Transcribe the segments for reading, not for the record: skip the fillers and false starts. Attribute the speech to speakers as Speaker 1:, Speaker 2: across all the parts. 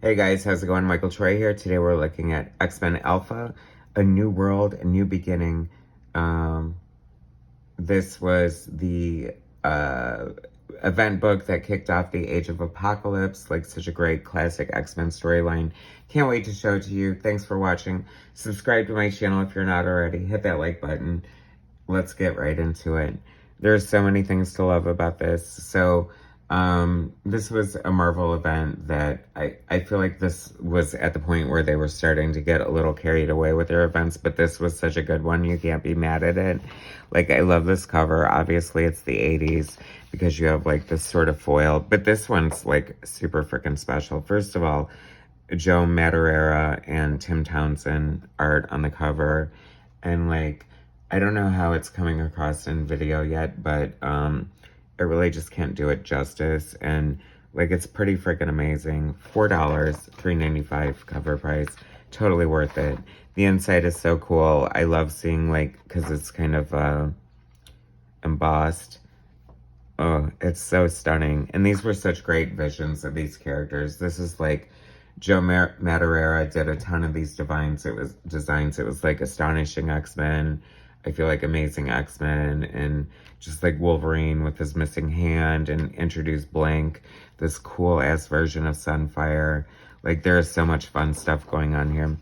Speaker 1: Hey guys, how's it going? Michael Troy here. Today we're looking at XMen Alpha, A New World, A New Beginning. This was the event book that kicked off the Age of Apocalypse, like such a great classic X-Men storyline. Can't wait to show it to you. Thanks for watching. Subscribe to my channel if you're not already. Hit that like button. Let's get right into it. There's so many things to love about this. So, this was a Marvel event that I feel like this was at the point where they were starting to get a little carried away with their events, but this was such a good one. You can't be mad at it. Like, I love this cover. Obviously, it's the 80s because you have like this sort of foil, but this one's like super freaking special. First of all, Joe Madureira and Tim Townsend art on the cover, and like, I don't know how it's coming across in video yet, but it really just can't do it justice. And like, it's pretty freaking amazing. $4, $3.95 cover price. Totally worth it. The inside is so cool. I love seeing, like, because it's kind of embossed. Oh, it's so stunning. And these were such great visions of these characters. This is like Joe Madureira did a ton of these designs. It was like Astonishing X-Men, I feel like Amazing X-Men, and just like Wolverine with his missing hand, and introduced Blank, this cool ass version of Sunfire. Like, there is so much fun stuff going on here.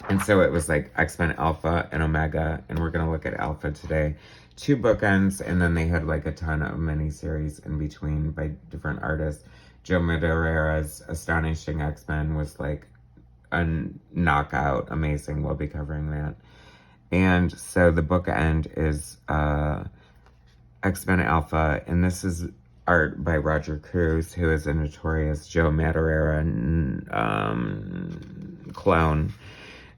Speaker 1: And so it was like X-Men Alpha and Omega, and we're gonna look at Alpha today. 2 bookends, and then they had like a ton of miniseries in between by different artists. Joe Madureira's Astonishing X-Men was like a knockout, amazing. We'll be covering that. And so the bookend is XMen Alpha, and this is art by Roger Cruz, who is a notorious Joe Madureira clone,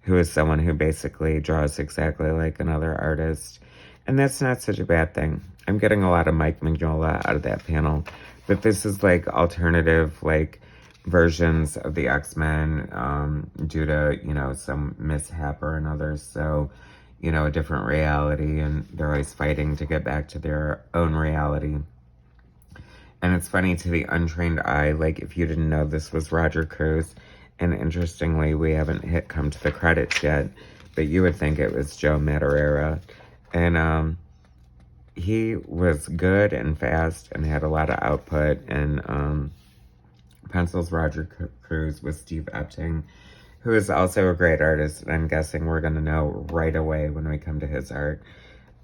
Speaker 1: who is someone who basically draws exactly like another artist. And that's not such a bad thing. I'm getting a lot of Mike Mignola out of that panel, but this is like alternative, like, versions of the X-Men due to, you know, some mishap or another. So, you know, a different reality, and they're always fighting to get back to their own reality. And it's funny, to the untrained eye, like, if you didn't know, this was Roger Cruz, and interestingly, we haven't come to the credits yet, but you would think it was Joe Madureira. And he was good and fast and had a lot of output, and pencils Roger Cruz with Steve Epting, who is also a great artist, and I'm guessing we're going to know right away when we come to his art,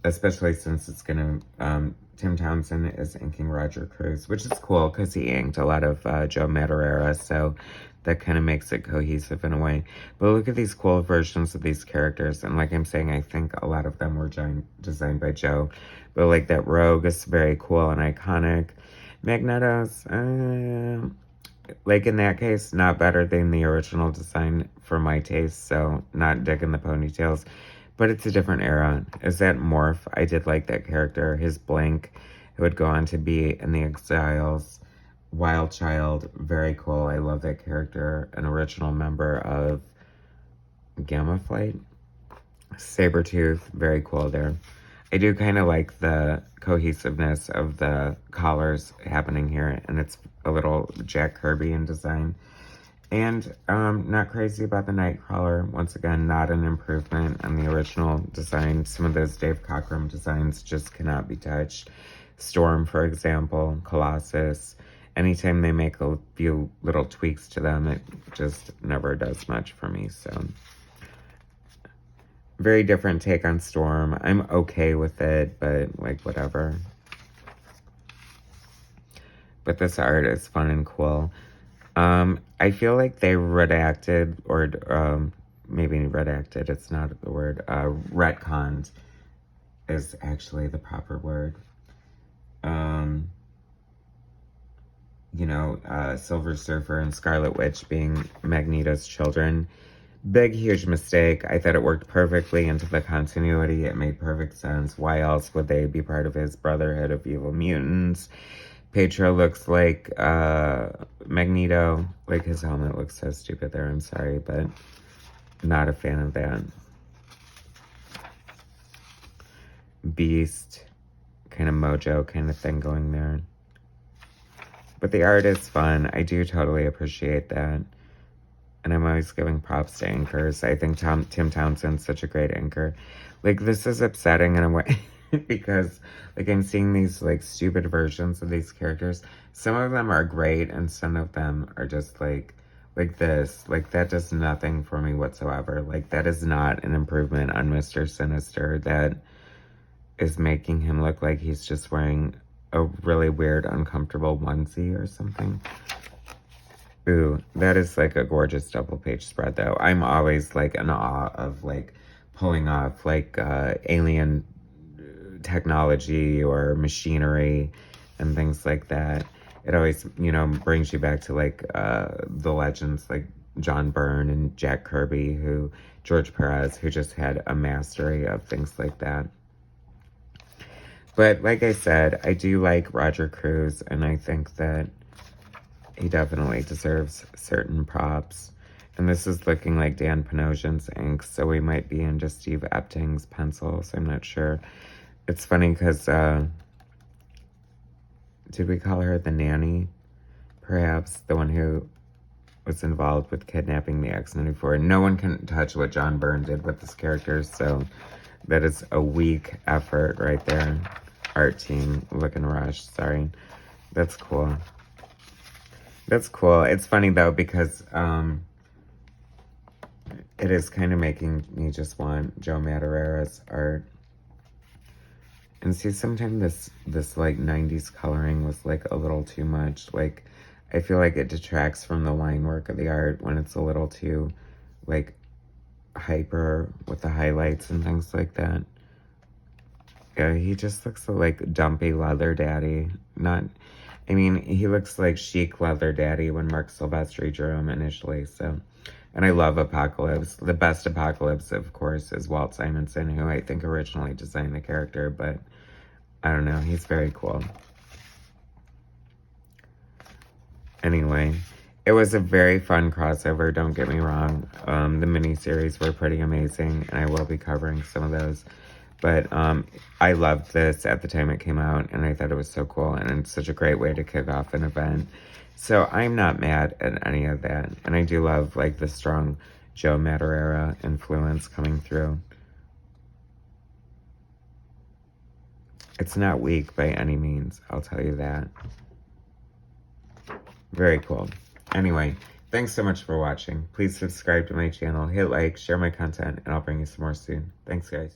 Speaker 1: especially since it's going to, Tim Townsend is inking Roger Cruz, which is cool because he inked a lot of Joe Madureira, so that kind of makes it cohesive in a way. But look at these cool versions of these characters, and like I'm saying, I think a lot of them were designed by Joe, but like that Rogue is very cool and iconic. Magneto's, like, in that case, not better than the original design for my taste, so not digging the ponytails. But it's a different era. Is that Morph? I did like that character. His Blank, who would go on to be in the Exiles. Wild Child, very cool. I love that character. An original member of Gamma Flight. Sabretooth, very cool there. I do kind of like the cohesiveness of the collars happening here, and it's a little Jack Kirby in design. And not crazy about the Nightcrawler. Once again, not an improvement on the original design. Some of those Dave Cockrum designs just cannot be touched. Storm, for example, Colossus. Anytime they make a few little tweaks to them, it just never does much for me, so... Very different take on Storm. I'm okay with it, but, like, whatever. But this art is fun and cool. I feel like they redacted, or maybe redacted, it's not the word, retconned is actually the proper word. You know, Silver Surfer and Scarlet Witch being Magneto's children. Big, huge mistake. I thought it worked perfectly into the continuity. It made perfect sense. Why else would they be part of his Brotherhood of Evil Mutants? Pietro looks like Magneto. Like, his helmet looks so stupid there. I'm sorry, but not a fan of that. Beast, kind of Mojo kind of thing going there. But the art is fun. I do totally appreciate that. And I'm always giving props to anchors. I think Tim Townsend's such a great anchor. Like, this is upsetting in a way because, like, I'm seeing these, like, stupid versions of these characters. Some of them are great, and some of them are just, like this. Like, that does nothing for me whatsoever. Like, that is not an improvement on Mr. Sinister. That is making him look like he's just wearing a really weird, uncomfortable onesie or something. Ooh, that is like a gorgeous double page spread though. I'm always like in awe of like pulling off like alien technology or machinery and things like that. It always, you know, brings you back to like the legends like John Byrne and Jack Kirby, George Perez, who just had a mastery of things like that. But like I said, I do like Roger Cruz, and I think that he definitely deserves certain props. And this is looking like Dan Panosian's ink, so we might be into Steve Epting's pencils. I'm not sure. It's funny because, did we call her the nanny? Perhaps the one who was involved with kidnapping the X-94. No one can touch what John Byrne did with this character, so that is a weak effort right there. Art team, looking rushed, sorry. That's cool. That's cool. It's funny, though, because it is kind of making me just want Joe Madureira's art. And see, sometimes this like, 90s coloring was, like, a little too much. Like, I feel like it detracts from the line work of the art when it's a little too, like, hyper with the highlights and things like that. Yeah, he just looks like dumpy leather daddy. I mean, he looks like chic leather daddy when Mark Silvestri drew him initially, so. And I love Apocalypse. The best Apocalypse, of course, is Walt Simonson, who I think originally designed the character, but I don't know, he's very cool. Anyway, it was a very fun crossover, don't get me wrong. The miniseries were pretty amazing, and I will be covering some of those. But I loved this at the time it came out, and I thought it was so cool, and it's such a great way to kick off an event. So I'm not mad at any of that, and I do love, like, the strong Joe Madureira influence coming through. It's not weak by any means, I'll tell you that. Very cool. Anyway, thanks so much for watching. Please subscribe to my channel, hit like, share my content, and I'll bring you some more soon. Thanks, guys.